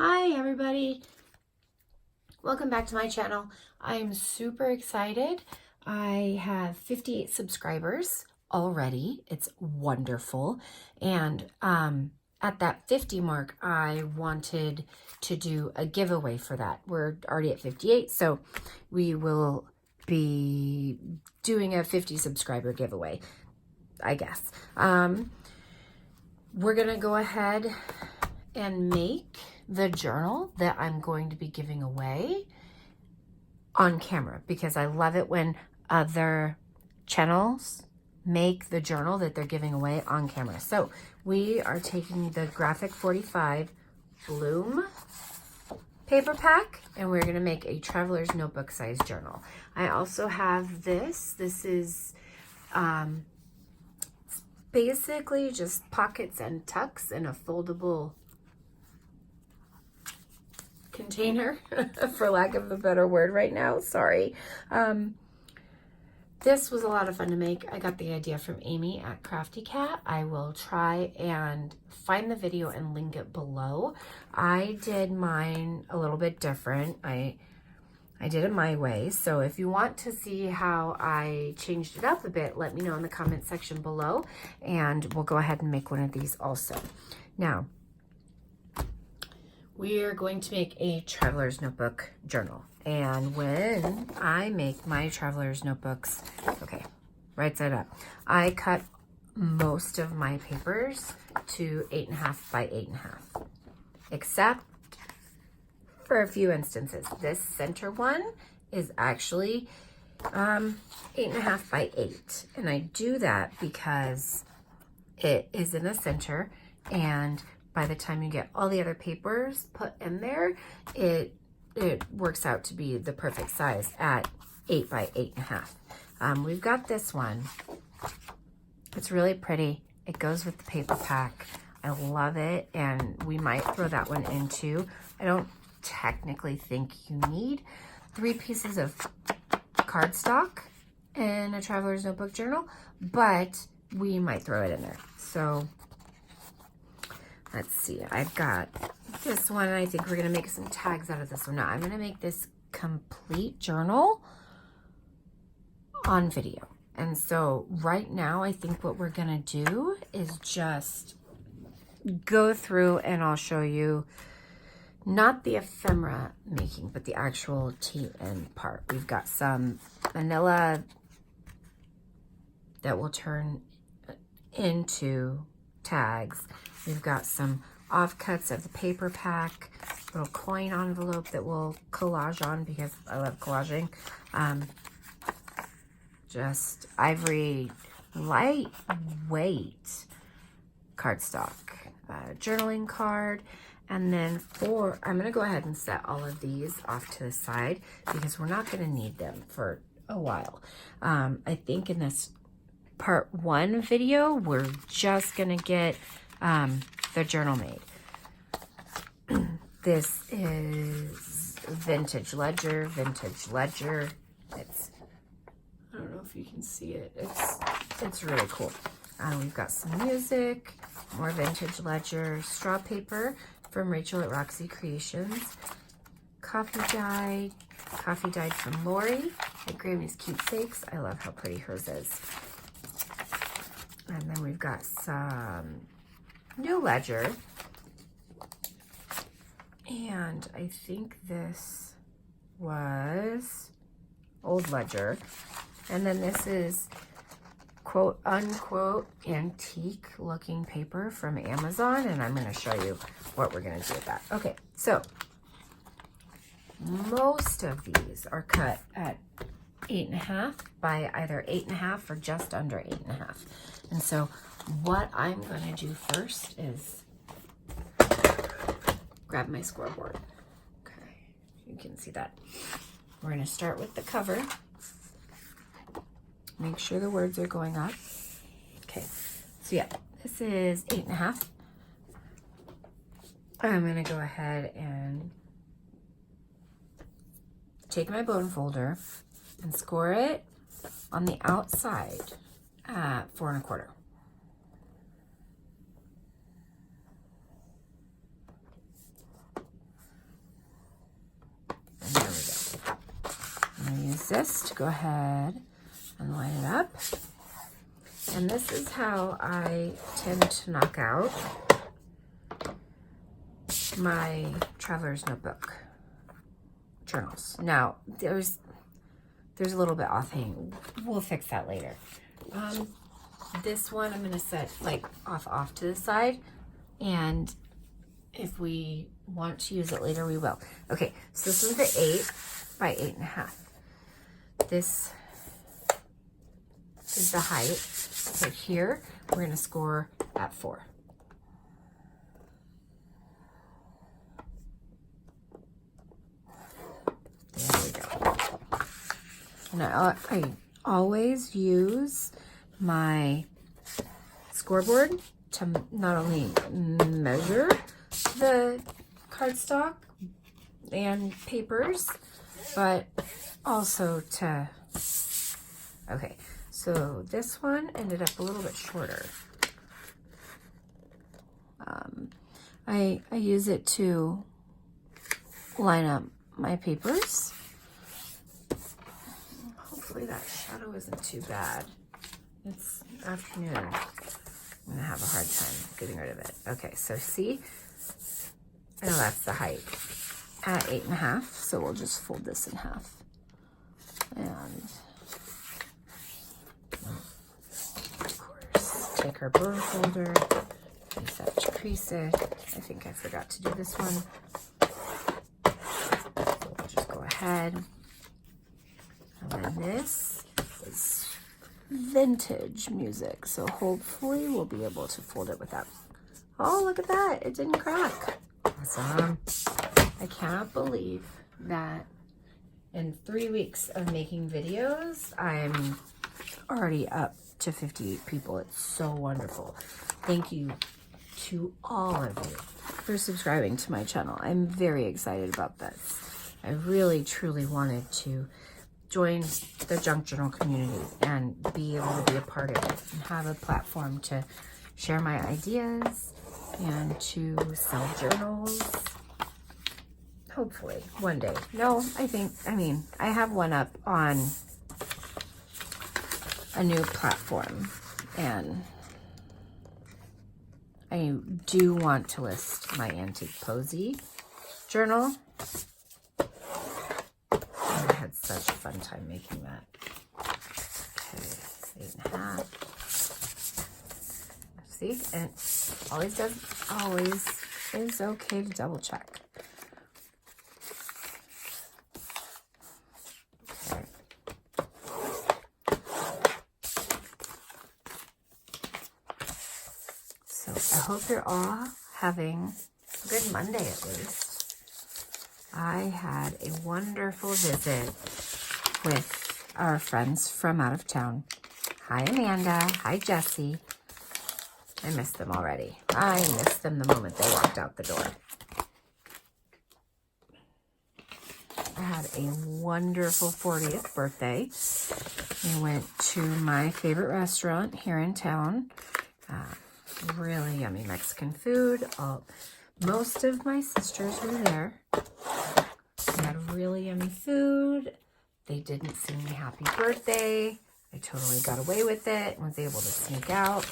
Hi everybody, welcome back to my channel. I'm super excited. I have 58 subscribers already. It's wonderful. And at that 50 mark, I wanted to do a giveaway for that. We're already at 58, so we will be doing a 50 subscriber giveaway, I guess. We're gonna go ahead and make the journal that I'm going to be giving away on camera, because I love it when other channels make the journal that they're giving away on camera. So we are taking the Graphic 45 Bloom paper pack, and we're going to make a traveler's notebook size journal. I also have this. This is basically just pockets and tucks in a foldable container, for lack of a better word right now. Sorry. This was a lot of fun to make. I got the idea from Amy at Crafty Cat. I will try and find the video and link it below. I did mine a little bit different. I did it my way. So if you want to see how I changed it up a bit, let me know in the comment section below, and we'll go ahead and make one of these also. Now, we are going to make a traveler's notebook journal. And when I make my traveler's notebooks, okay, right side up, I cut most of my papers to 8.5 by 8.5, except for a few instances. This center one is actually 8.5 by 8. And I do that because it is in the center, and by the time you get all the other papers put in there, it works out to be the perfect size at 8 by 8.5. We've got this one. It's really pretty. It goes with the paper pack. I love it, and we might throw that one in too. I don't technically think you need 3 pieces of cardstock in a traveler's notebook journal, but we might throw it in there. So let's see, I've got this one, and I think we're going to make some tags out of this one. Now, I'm going to make this complete journal on video. And so right now, I think what we're going to do is just go through, and I'll show you not the ephemera making, but the actual end part. We've got some vanilla that will turn into tags. We've got some offcuts of the paper pack, little coin envelope that we'll collage on because I love collaging. Just ivory lightweight cardstock, journaling card. And then I'm going to go ahead and set all of these off to the side because we're not going to need them for a while. I think in this part 1 video, we're just going to get the journal made. This is Vintage Ledger. It's, I don't know if you can see it. It's really cool. We've got some music, more Vintage Ledger, straw paper from Rachel at Roxy Creations, coffee dyed from Lori at Grammy's Keepsakes. I love how pretty hers is. And then we've got some new ledger. And I think this was old ledger. And then this is quote unquote antique looking paper from Amazon. And I'm going to show you what we're going to do with that. Okay, so most of these are cut at 8.5 by either 8.5 or just under 8.5. And so what I'm going to do first is grab my scoreboard. Okay, you can see that. We're going to start with the cover. Make sure the words are going up. Okay, so yeah, this is 8.5. I'm going to go ahead and take my bone folder and score it on the outside at 4 1/4. exist, go ahead and line it up. And this is how I tend to knock out my traveler's notebook journals. Now, there's a little bit offhand. We'll fix that later. This one I'm going to set like off to the side, and if we want to use it later, we will. Okay, so this is the 8 by 8.5. This is the height. So here we're going to score at 4. There we go. Now I always use my scoreboard to not only measure the cardstock and papers, but also to, okay, so this one ended up a little bit shorter. I use it to line up my papers. Hopefully that shadow isn't too bad. It's afternoon. I'm gonna have a hard time getting rid of it. Okay, so see, I know that's the height at 8.5, so we'll just fold this in half. And of course, take our bone folder, use that to crease it. I think I forgot to do this one. So we'll just go ahead. And then this is vintage music, so hopefully we'll be able to fold it without. Oh, look at that, it didn't crack. Awesome. I cannot believe that in 3 weeks of making videos, I'm already up to 58 people. It's so wonderful. Thank you to all of you for subscribing to my channel. I'm very excited about this. I really, truly wanted to join the junk journal community and be able to be a part of it and have a platform to share my ideas and to sell journals. Hopefully one day. No, I have one up on a new platform, and I do want to list my Antique Posy journal. I had such a fun time making that. Okay, 8.5. See, and always is okay to double check. Okay. So I hope you're all having a good Monday at least. I had a wonderful visit with our friends from out of town. Hi, Amanda. Hi, Jessie. I missed them already. I missed them the moment they walked out the door. I had a wonderful 40th birthday. We went to my favorite restaurant here in town. Really yummy Mexican food. Most of my sisters were there. We had really yummy food. They didn't sing me happy birthday. I totally got away with it and was able to sneak out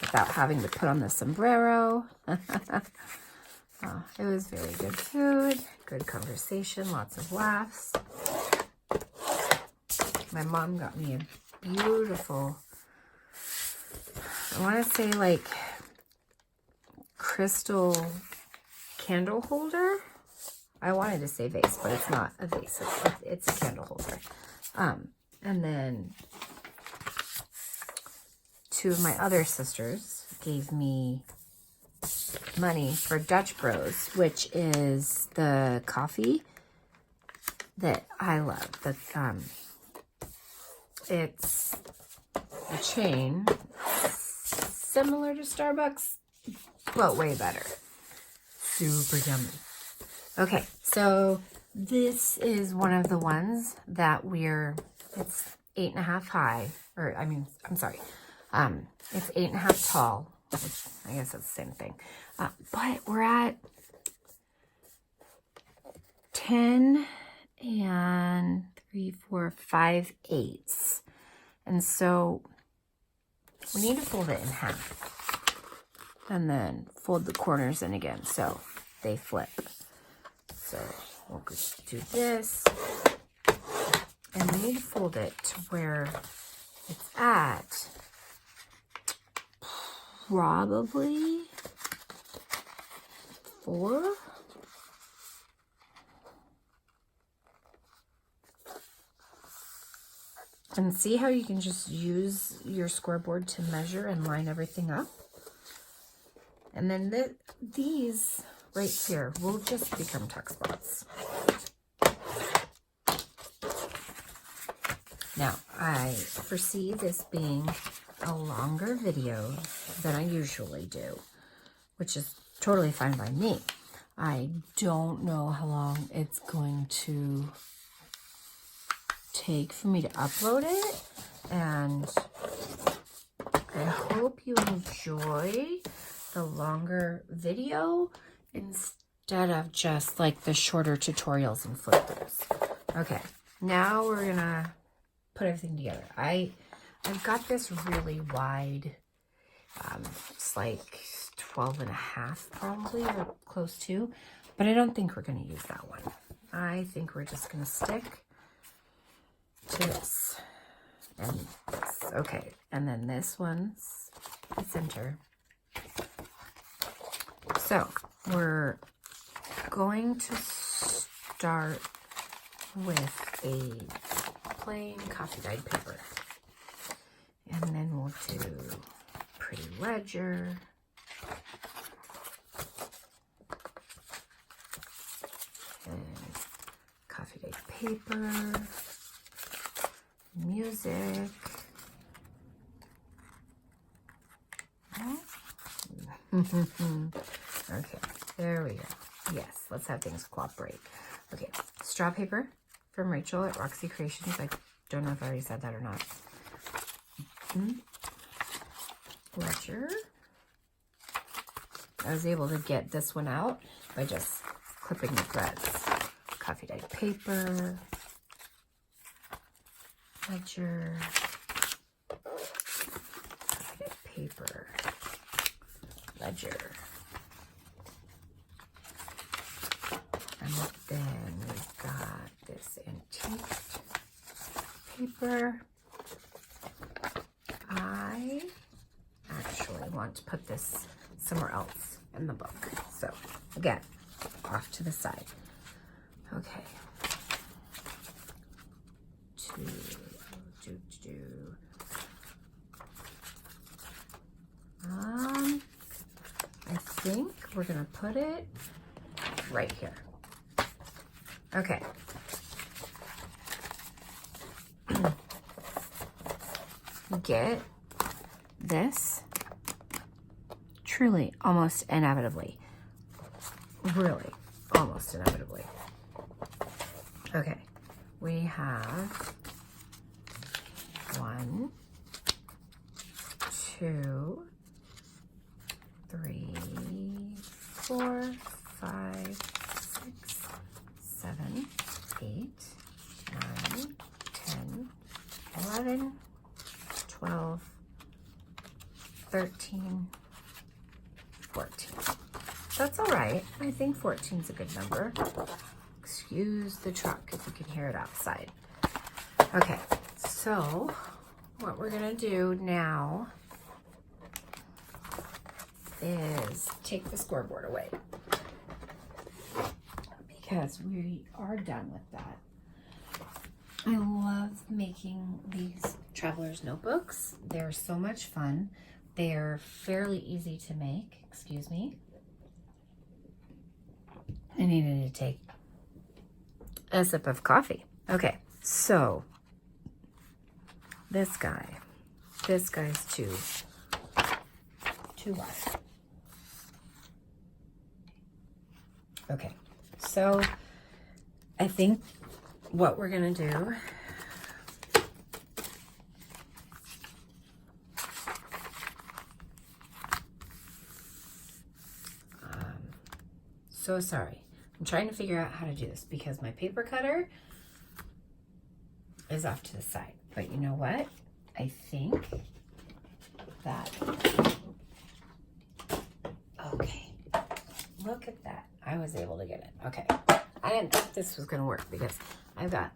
without having to put on the sombrero. It was very good food, good conversation, lots of laughs. My mom got me a beautiful, I want to say like crystal candle holder. I wanted to say vase, but it's not a vase. It's a candle holder. And then 2 of my other sisters gave me money for Dutch Bros, which is the coffee that I love. It's a chain similar to Starbucks, but way better. Super yummy. Okay, so this is one of the ones that it's 8.5 high, or I'm sorry, it's 8.5 tall, which I guess that's the same thing. But we're at 10 and 3, 4, 5/8. And so we need to fold it in half and then fold the corners in again so they flip. So we'll just do this, and we need to fold it to where it's at probably 4. And see how you can just use your scoreboard to measure and line everything up? And then these right here will just become tuck spots. Now, I foresee this being a longer video than I usually do, which is totally fine by me. I don't know how long it's going to take for me to upload it, and I hope you enjoy the longer video instead of just like the shorter tutorials and flip-throughs. Okay, now we're gonna put everything together. I've got this really wide, it's like 12.5 probably, or close to, but I don't think we're gonna use that one. I think we're just gonna stick to this and this. Okay, and then this one's the center. So we're going to start with a plain coffee dyed paper, and then we'll do pretty ledger, and coffee dyed paper, music, okay, there we go. Yes, let's have things cooperate. Okay, straw paper from Rachel at Roxy Creations. I don't know if I already said that or not. Ledger. I was able to get this one out by just clipping the threads. Coffee dyed paper. Ledger. Coffee dyed paper. Ledger. And then we've got this antique paper. I actually want to put this somewhere else in the book. So again, off to the side. Okay. I think we're gonna put it right here. Okay. Get this truly almost inevitably. Really, almost inevitably. Okay, we have 1, 2, 3, 4, 5, 6, 7, 8, 9, 10, 11, 12, 13, 14. That's all right. I think 14 is a good number. Excuse the truck if you can hear it outside. Okay, so what we're gonna do now is take the scoreboard away because we are done with that. I love making these traveler's notebooks. They're so much fun. They're fairly easy to make. Excuse me. I needed to take a sip of coffee. Okay, so this guy's too wide. Okay, so I think what we're gonna do so sorry. I'm trying to figure out how to do this because my paper cutter is off to the side. But you know what? I think that, okay, look at that. I was able to get it. Okay. I didn't think this was going to work because I've got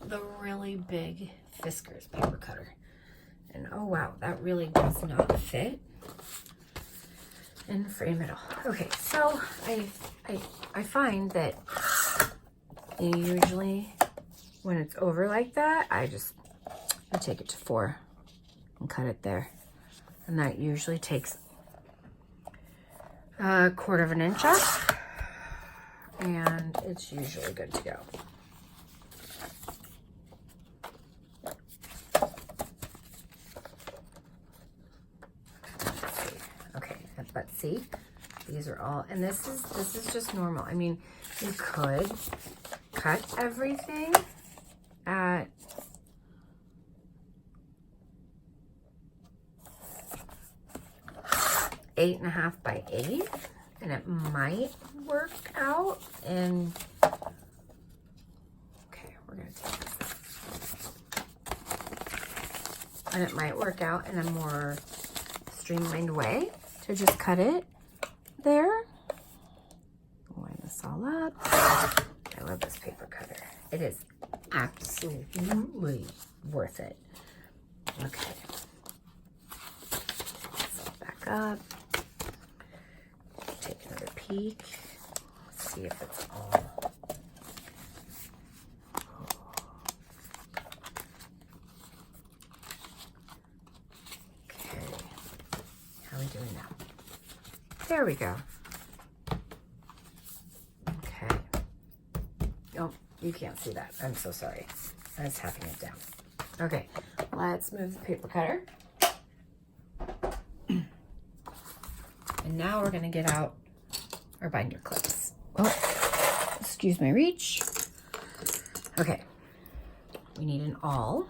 the really big Fiskars paper cutter. And oh wow, that really does not fit in the frame at all. Okay, so I find that usually when it's over like that, I take it to 4 and cut it there. And that usually takes a 1/4 of an inch off. And it's usually good to go. Okay, but see, these are all, and this is just normal. I mean, you could cut everything at 8.5 by 8, and it might work out. And okay, we're gonna take this, and it might work out in a more streamlined way to just cut it there. Line this all up. I love this paper cutter. It is absolutely worth it. Okay, so back up. Take another peek. Let's see if it's all. Okay, how are we doing now? There we go. Okay. Oh, you can't see that. I'm so sorry. I was tapping it down. Okay, let's move the paper cutter. And now we're gonna get out our binder clips. Oh, excuse my reach. Okay, we need an awl.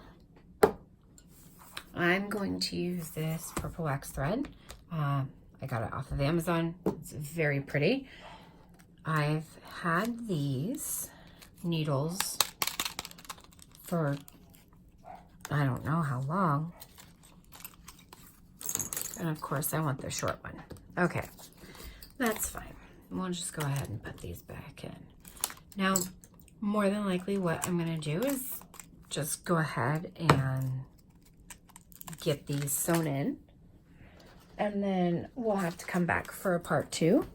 I'm going to use this purple wax thread. I got it off of Amazon. It's very pretty. I've had these needles for I don't know how long. And of course I want the short one. Okay, that's fine. We'll just go ahead and put these back in. Now, more than likely what I'm gonna do is just go ahead and get these sewn in. And then we'll have to come back for a part 2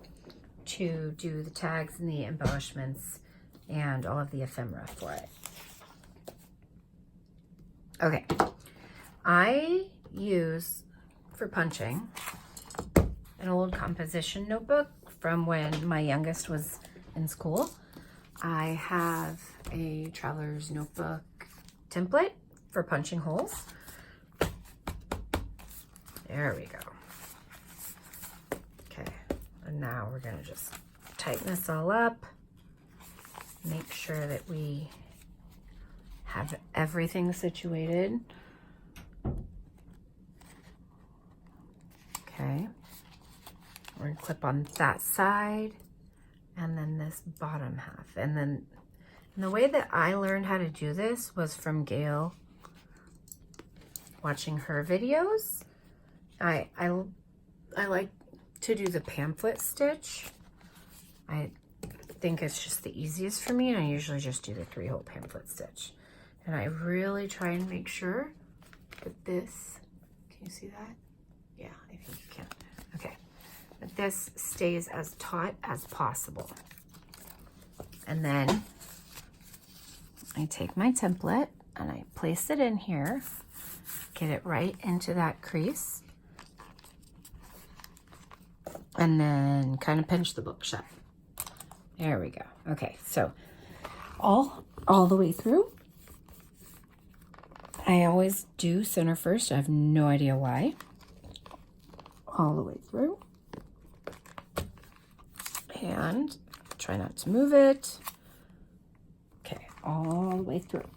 to do the tags and the embellishments and all of the ephemera for it. Okay, I use, for punching, an old composition notebook from when my youngest was in school. I have a traveler's notebook template for punching holes. There we go. Okay, and now we're gonna just tighten this all up. Make sure that we have everything situated. Okay. We're gonna clip on that side and then this bottom half. And then the way that I learned how to do this was from Gail, watching her videos. I like to do the pamphlet stitch. I think it's just the easiest for me, and I usually just do the 3-hole pamphlet stitch. And I really try and make sure that this, can you see that? Yeah, I think you can. Okay, that this stays as taut as possible. And then I take my template and I place it in here, get it right into that crease, and then kind of pinch the book shut. There we go. Okay, so all the way through. I always do center first. I have no idea why. All the way through. And try not to move it. Okay, all the way through.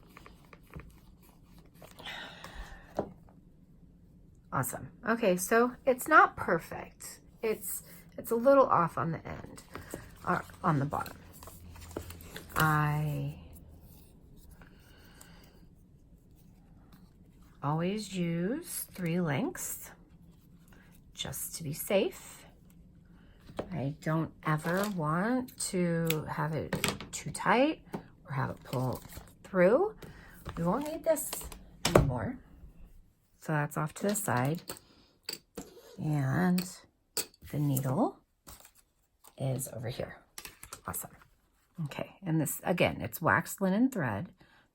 Awesome. Okay, so it's not perfect. It's a little off on the end, or on the bottom. I always use 3 lengths just to be safe. I don't ever want to have it too tight or have it pull through. We won't need this anymore. So that's off to the side. And the needle is over here. Awesome. Okay, and this, again, it's waxed linen thread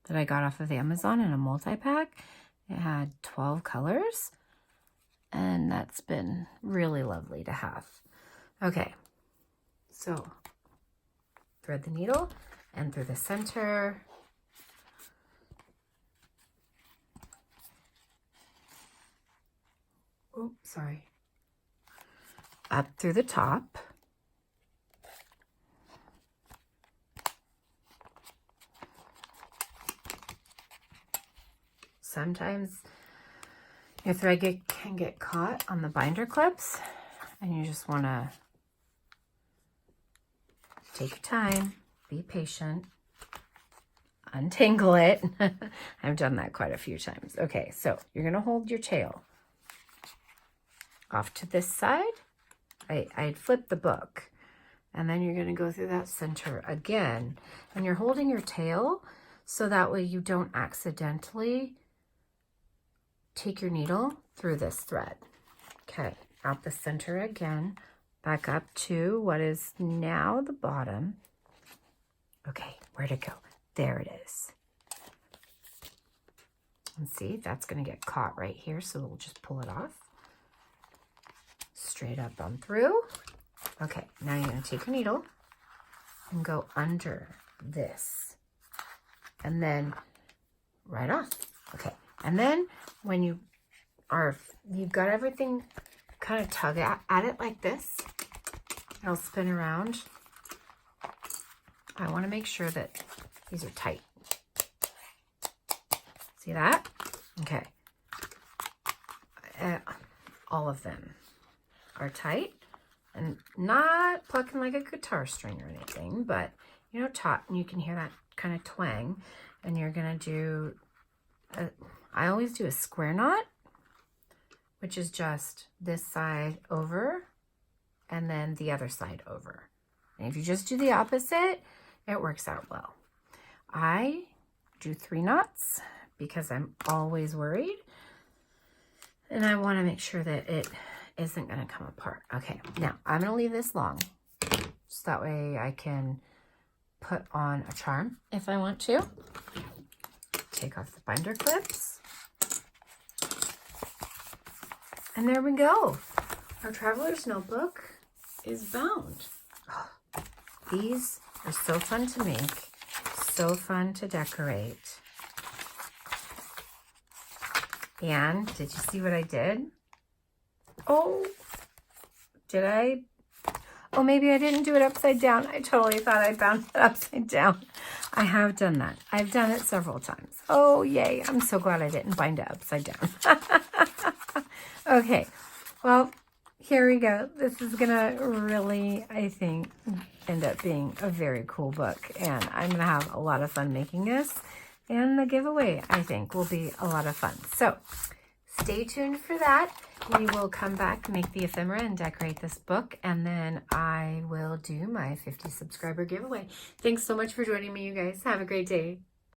that I got off of Amazon in a multi-pack. It had 12 colors, and that's been really lovely to have. Okay, so thread the needle and through the center. Oops, sorry. Up through the top. Sometimes your thread can get caught on the binder clips, and you just want to take your time, be patient, untangle it. I've done that quite a few times. Okay, so you're going to hold your tail off to this side. I'd flip the book, and then you're going to go through that center again, and you're holding your tail so that way you don't accidentally take your needle through this thread. Okay, out the center again, back up to what is now the bottom. Okay, where'd it go? There it is. And see, that's going to get caught right here, so we'll just pull it off. Straight up on through. Okay, now you're going to take your needle and go under this. And then right off. Okay, and then when you've got everything, kind of tug at it like this. It'll spin around. I want to make sure that these are tight. See that? Okay. All of them are tight and not plucking like a guitar string or anything, but you know, taut, and you can hear that kind of twang. And you're going to do, I always do a square knot, which is just this side over and then the other side over. And if you just do the opposite, it works out well. I do 3 knots because I'm always worried, and I want to make sure that it isn't going to come apart. Okay, now I'm going to leave this long so that way I can put on a charm if I want to. Take off the binder clips. And there we go. Our traveler's notebook is bound. Oh, these are so fun to make, so fun to decorate. And did you see what I did? Oh, did I? Oh, maybe I didn't do it upside down. I totally thought I bound it upside down. I have done that. I've done it several times. Oh, yay. I'm so glad I didn't bind it upside down. Okay, well, here we go. This is going to really, I think, end up being a very cool book. And I'm going to have a lot of fun making this. And the giveaway, I think, will be a lot of fun. So stay tuned for that. We will come back, make the ephemera, and decorate this book. And then I will do my 50 subscriber giveaway. Thanks so much for joining me, you guys. Have a great day.